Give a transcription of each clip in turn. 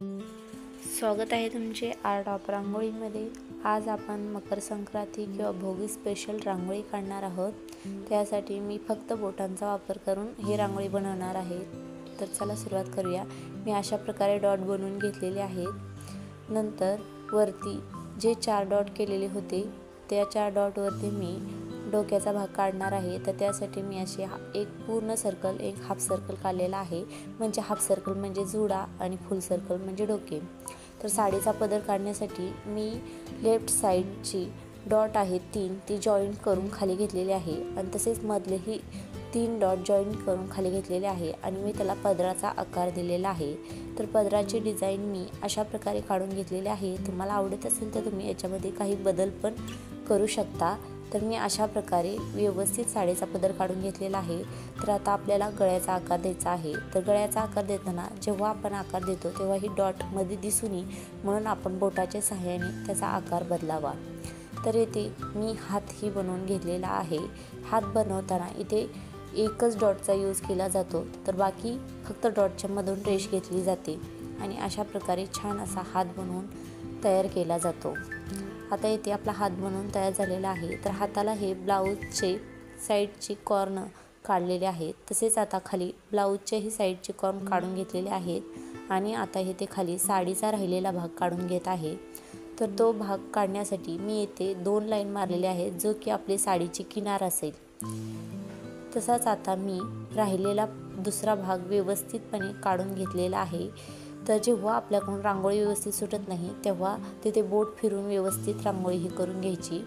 स्वागत आहे तुमचे आर्ट ऑफ रांगोळीमध्ये। आज आपण मकर संक्रांती किंवा भोगी स्पेशल रांगोळी काढणार आहोत। त्यासाठी मी फक्त बोटांचा वापर करून ही रांगोळी बनवणार आहे। तर चला सुरुवात करूया। मी अशा प्रकारे डॉट बनवून घेतलेले आहेत। नंतर वरती जे 4 डॉट केलेले होते त्या 4 डॉट वरती मी डोक्याचा भाग काढणार आहे। तर त्यासाठी मी असे एक पूर्ण सर्कल, एक हाफ सर्कल काढलेला आहे। म्हणजे हाफ सर्कल म्हणजे जुडा आणि फुल सर्कल म्हणजे डोके। तर साडीचा पदर काढण्यासाठी मी लेफ्ट साइडची डॉट आहे 3 ती जॉईंट करून खाली घेतलेली आहे आणि तसेच मधलेही 3 डॉट जॉईंट करून खाली घेतलेले आहे आणि मी त्याला पदराचा आकार दिलेला आहे। तर पदराची डिझाइन मी अशा प्रकारे काढून घेतलेली आहे। तुम्हाला आवडत असेल तर तुम्ही याच्यामध्ये काही बदल पण करू शकता। तर मी अशा प्रकारे व्यवस्थित साडीचा पदर काढून घेतलेला आहे। तर आता आपल्याला गळ्याचा आकार द्यायचा आहे। तर गळ्याचा आकार देताना जेव्हा आपण आकार देतो तेव्हा ही डॉट मध्ये दिसू नये म्हणून आपण बोटाच्या सहाय्याने त्याचा आकार बदलावा। तर इथे मी हातही बनवून घेतलेला आहे। हात बनवताना इथे एकच डॉटचा यूज केला जातो, तर बाकी फक्त डॉटच्या मधून रेष घेतली जाते आणि अशा प्रकारे छान असा हात बनवून तयार केला जातो। आता इथे आपला हात बनवून तयार झालेला आहे। तर हाताला हे ब्लाऊजचे साईडचे कॉर्नर काढलेले आहेत। तसेच आता खाली ब्लाऊजच्याही साईडचे कॉर्नर काढून घेतलेले आहेत आणि आता इथे खाली साडीचा राहिलेला भाग काढून घेत आहे। तर तो भाग काढण्यासाठी मी इथे 2 लाईन मारलेले आहेत, जो की आपली साडीची किनार असेल। तसाच आता मी राहिलेला दुसरा भाग व्यवस्थितपणे काढून घेतलेला आहे। तर जेव्हा आपल्याकडून रांगोळी व्यवस्थित सुटत नाही तेव्हा तिथे बोट फिरून व्यवस्थित रांगोळी ही करून घ्यायची।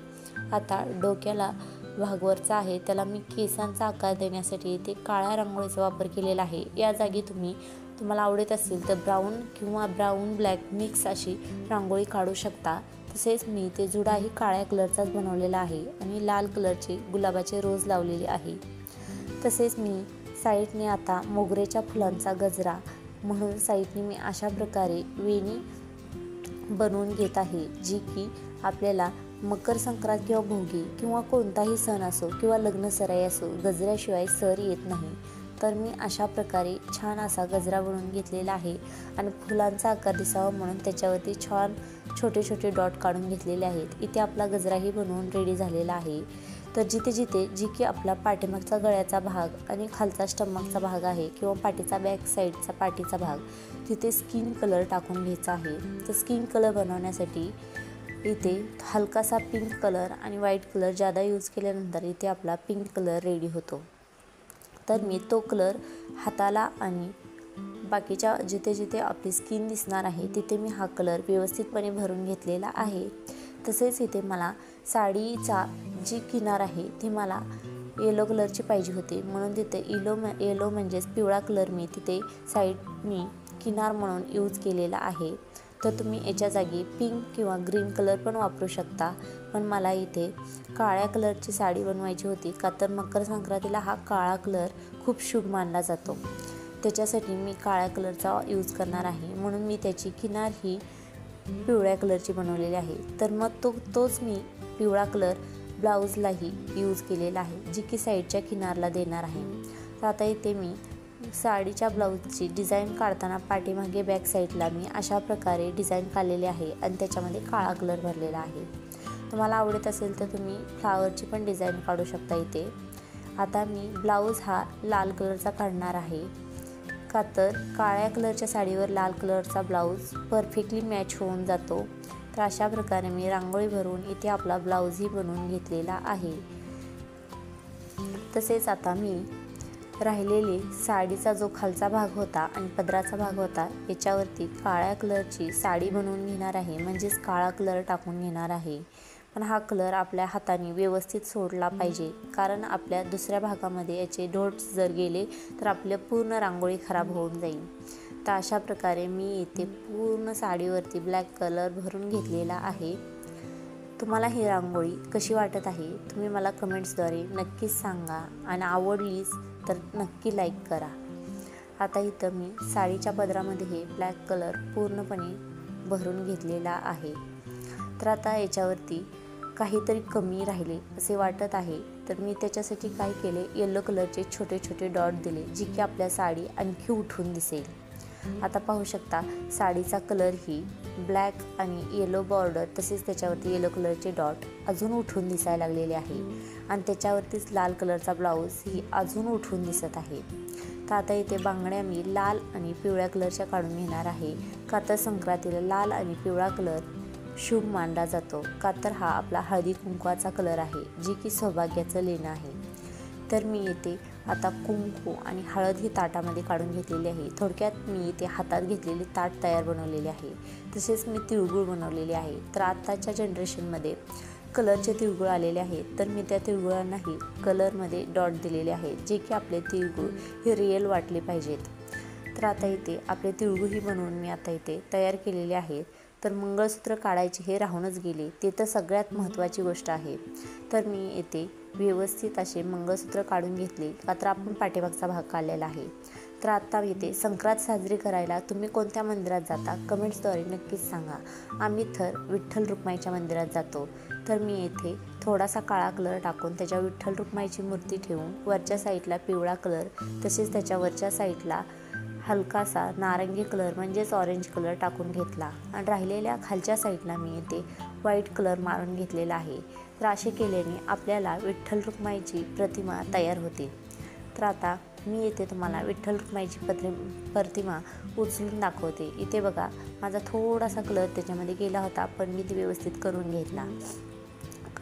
आता डोक्याला भागवरचा आहे त्याला मी केसांचा आकार देण्यासाठी इथे काळ्या रांगोळीचा वापर केलेला आहे। या जागी तुम्हाला आवडत असेल तर ब्राऊन किंवा ब्राऊन ब्लॅक मिक्स अशी रांगोळी काढू शकता। तसेच मी ते जुडाही काळ्या कलरचाच बनवलेला आहे आणि लाल कलरचे गुलाबाचे रोज लावलेले आहे। तसेच मी साईडने आता मोगऱ्याच्या फुलांचा गजरा म्हणून साईडने मी अशा प्रकारे वेणी बनवून घेत आहे, जी की आपल्याला मकर संक्रांत किंवा भोगी किंवा कोणताही सण असो किंवा लग्न सराई असो गजऱ्याशिवाय सर येत नाही। तर मी अशा प्रकारे छान असा गजरा बनवून घेतलेला आहे आणि फुलांचा आकार दिसावा म्हणून त्याच्यावरती छान छोटे छोटे डॉट काढून घेतलेले आहेत। इथे आपला गजराही बनवून रेडी झालेला आहे। तर जिथे जी की आपला पाठीमागचा गळ्याचा भाग आणि खालचा स्टमकचा भाग आहे किंवा पाठीचा बॅक साईडचा पाठीचा भाग तिथे स्किन कलर टाकून घ्यायचा आहे। तर स्किन कलर बनवण्यासाठी इथे हलकासा पिंक कलर आणि व्हाईट कलर जादा यूज केल्यानंतर इथे आपला पिंक कलर रेडी होतो। तर मी तो कलर हाताला आणि बाकीच्या जिथे आपली स्किन दिसणार आहे तिथे मी हा कलर व्यवस्थितपणे भरून घेतलेला आहे। तसेच इथे मला साडीचा जी किनार आहे ती मला येलो कलरची पाहिजे होती म्हणून तिथे येलो म्हणजेच पिवळा कलर मी तिथे साईडनी किनार म्हणून यूज केलेला आहे। तर तुम्ही याच्या जागी पिंक किंवा ग्रीन कलर पण वापरू शकता, पण मला इथे काळ्या कलरची साडी बनवायची होती का तर मकर संक्रांतीला हा काळा कलर खूप शुभ मानला जातो। त्याच्यासाठी मी काळ्या कलरचा यूज करणार आहे म्हणून मी त्याची किनार ही पिवळ्या कलरची बनवलेली आहे। तर मग तोच मी पिवळा कलर ब्लाऊजलाही यूज केलेला आहे, जी की साईडच्या किनारला देणार आहे। तर आता इथे मी साडीच्या ब्लाऊजची डिझाईन काढताना पाठीमागे बॅक साईडला मी अशा प्रकारे डिझाईन काढलेली आहे आणि त्याच्यामध्ये काळा कलर भरलेला आहे। तुम्हाला आवडत असेल तर तुम्ही फ्लावरची पण डिझाईन काढू शकता इथे। आता मी ब्लाऊज हा लाल कलरचा काढणार आहे का तर काळ्या कलरच्या साडीवर लाल कलरचा ब्लाऊज परफेक्टली मॅच होऊन जातो। तर अशा प्रकारे मी रांगोळी भरून इथे आपला ब्लाऊजही बनवून घेतलेला आहे। तसेच आता मी राहिलेले साडीचा जो खालचा भाग होता आणि पदराचा भाग होता याच्यावरती काळ्या कलरची साडी बनवून घेणार आहे, म्हणजेच काळा कलर टाकून घेणार आहे। पण हा कलर आपल्या हाताने व्यवस्थित सोडला पाहिजे, कारण आपल्या दुसऱ्या भागामध्ये याचे डॉट्स जर गेले तर आपल्या पूर्ण रांगोळी खराब होऊन जाईल। तर अशा प्रकारे मी इथे पूर्ण साडीवरती ब्लॅक कलर भरून घेतलेला आहे। तुम्हाला ही रांगोळी कशी वाटत आहे तुम्ही मला कमेंट्सद्वारे नक्कीच सांगा आणि आवडलीच तर नक्की लाईक करा। आता इथं मी साडीच्या पदरामध्ये हे ब्लॅक कलर पूर्णपणे भरून घेतलेला आहे। तर आता याच्यावरती काहीतरी कमी राहिले असे वाटत आहे, तर मी त्याच्यासाठी काय केले, येलो कलरचे छोटे छोटे डॉट दिले, जी की आपल्या साडी आणखी उठून दिसेल। आता पाहू शकता साडीचा कलर ही ब्लॅक आणि येलो बॉर्डर तसेच त्याच्यावरती येलो कलरचे डॉट अजून उठून दिसायला लागलेले आहे आणि त्याच्यावरतीच लाल कलरचा ब्लाऊज ही अजून उठून दिसत आहे। तर आता इथे बांगड्या मी लाल आणि पिवळ्या कलरच्या काढून घेणार आहे, का तर संक्रांतीला लाल आणि पिवळा कलर शुभ मानला जातो, का तर हा आपला हळदी कुंकवाचा कलर आहे जी की सौभाग्याचं लेणं आहे। तर मी इथे आता कुंकू आणि हळद ही ताटामध्ये काढून घेतलेली आहे। थोडक्यात मी इथे हातात घेतलेली ताट तयार बनवलेले आहे, तसेच मी तिळगुळ बनवलेले आहे। तर आत्ताच्या जनरेशनमध्ये कलरचे तिळगुळ आलेले आहेत, तर मी त्या तिळगुळांनाही कलरमध्ये डॉट दिलेले आहेत जे की आपले तिळगुळ हे रिअल वाटले पाहिजेत। तर आता इथे आपले तिळगुळही बनवून मी आता इथे तयार केलेले आहेत। तर मंगळसूत्र काढायचे हे राहूनच गेले, ते तर सगळ्यात महत्त्वाची गोष्ट आहे। तर मी येथे व्यवस्थित असे मंगळसूत्र काढून घेतले, का तर आपण पाठीमागचा भाग काढलेला आहे। तर आता येथे संक्रांत साजरी करायला तुम्ही कोणत्या मंदिरात जाता कमेंट्सद्वारे नक्कीच सांगा। आम्ही तर विठ्ठल रुक्माईच्या मंदिरात जातो। तर मी येथे थोडासा काळा कलर टाकून त्याच्यावर विठ्ठल रुक्माईची मूर्ती ठेवून वरच्या साईडला पिवळा कलर तसेच त्याच्या वरच्या साईडला हलकासा नारंगी कलर म्हणजेच ऑरेंज कलर टाकून घेतला आणि राहिलेल्या खालच्या साईडला मी येथे व्हाईट कलर मारून घेतलेला आहे। तर असे केल्याने आपल्याला विठ्ठल रुक्माईची प्रतिमा तयार होते। तर आता मी येथे तुम्हाला विठ्ठल रुक्माईची प्रतिमा उचलून दाखवते। इथे बघा माझा थोडासा कलर त्याच्यामध्ये गेला होता, पण मी ते व्यवस्थित करून घेतला।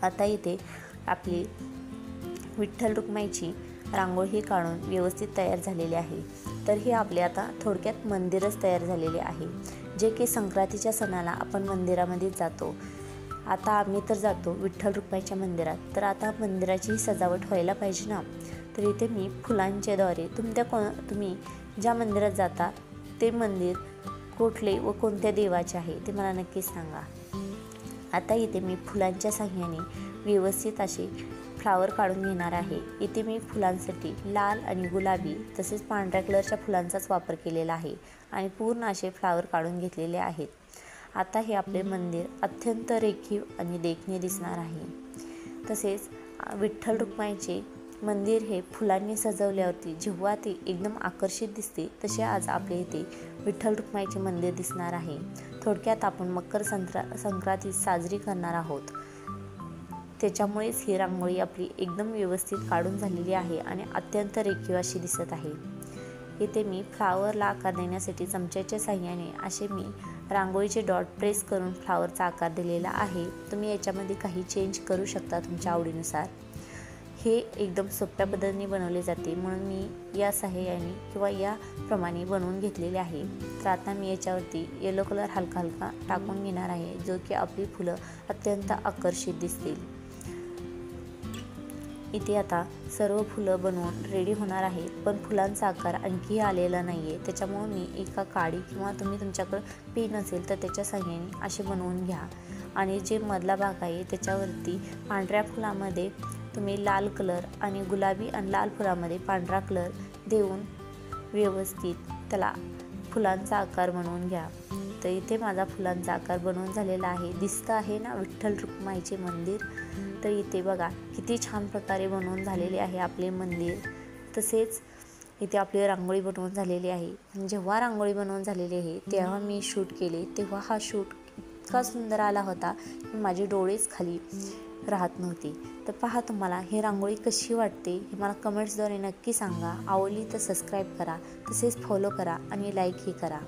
आता इथे आपली विठ्ठल रुक्माईची रांगोळी काढून व्यवस्थित तयार झालेली आहे। तर हे आपले आता थोडक्यात मंदिरच तयार झालेले आहे, जे की संक्रांतीच्या सणाला आपण मंदिरामध्ये जातो। आता आम्ही तर जातो विठ्ठल रुक्माईच्या मंदिरात, तर आता मंदिराची सजावट व्हायला पाहिजे ना। तर इथे मी फुलांच्या द्वारे तुम्ही ज्या मंदिरात जाता ते मंदिर कुठले व कोणत्या देवाचे आहे ते मला नक्कीच सांगा। आता इथे मी फुलांच्या साहाय्याने व्यवस्थित असे फ्लावर काढून घेणार आहे। इथे मी फुलांसाठी लाल आणि गुलाबी तसेच पांढऱ्या कलरच्या फुलांचाच वापर केलेला आहे आणि पूर्ण असे फ्लावर काढून घेतलेले आहेत। आता हे आपले मंदिर अत्यंत रेखीव आणि देखणे दिसणार आहे। तसेच विठ्ठल रुक्माईचे मंदिर हे फुलांनी सजवल्यावरती जेव्हा ते एकदम आकर्षित दिसते, तसे आज आपल्या इथे विठ्ठल रुक्माईचे मंदिर दिसणार आहे। थोडक्यात आपण मकर संक्रांती साजरी करणार आहोत, त्याच्यामुळेच ही रांगोळी आपली एकदम व्यवस्थित काढून झालेली आहे आणि अत्यंत रेखीव अशी दिसत आहे। इथे मी फ्लावरला आकार देण्यासाठी चमच्याच्या साहाय्याने असे मी रांगोळीचे डॉट प्रेस करून फ्लावरचा आकार दिलेला आहे। तुम्ही याच्यामध्ये काही चेंज करू शकता तुमच्या आवडीनुसार। हे एकदम सोप्या पद्धतीने बनवले जाते, म्हणून मी या साहाय्याने किंवा याप्रमाणे बनवून घेतलेले आहे। तर आता मी याच्यावरती येलो कलर हलका हलका टाकून घेणार आहे, जो की आपली फुलं अत्यंत आकर्षित दिसतील। इथे आता सर्व फुलं बनवून रेडी होणार आहे, पण फुलांचा आकार आणखी आलेला नाही आहे, त्याच्यामुळे मी एका काडी किंवा तुम्ही तुमच्याकडे पेन असेल तर त्याच्या साहाय्याने असे बनवून घ्या। आणि जे मधला भाग आहे त्याच्यावरती पांढऱ्या फुलामध्ये तुम्ही लाल कलर आणि गुलाबी आणि लाल फुलामध्ये पांढरा कलर देऊन व्यवस्थित त्याला फुलांचा आकार बनवून घ्या। तर इथे माझा फुलांचा आकार बनवून झालेला आहे। दिसतं आहे ना विठ्ठल रुक्माईचे मंदिर। तर इथे बघा किती छान प्रकारे बनवून झालेले आहे आपले मंदिर। तसेच इथे आपली रांगोळी बनवून झालेली आहे। जेव्हा रांगोळी बनवून झालेली आहे तेव्हा मी शूट केले, तेव्हा हा शूट इतका सुंदर आला होता की माझे डोळेच खाली राहत नव्हते। तर पहा तुम्हाला ही रांगोळी कशी वाटते हे मला कमेंट्सद्वारे नक्की सांगा। आवडली तर सबस्क्राईब करा, तसेच फॉलो करा आणि लाईकही करा।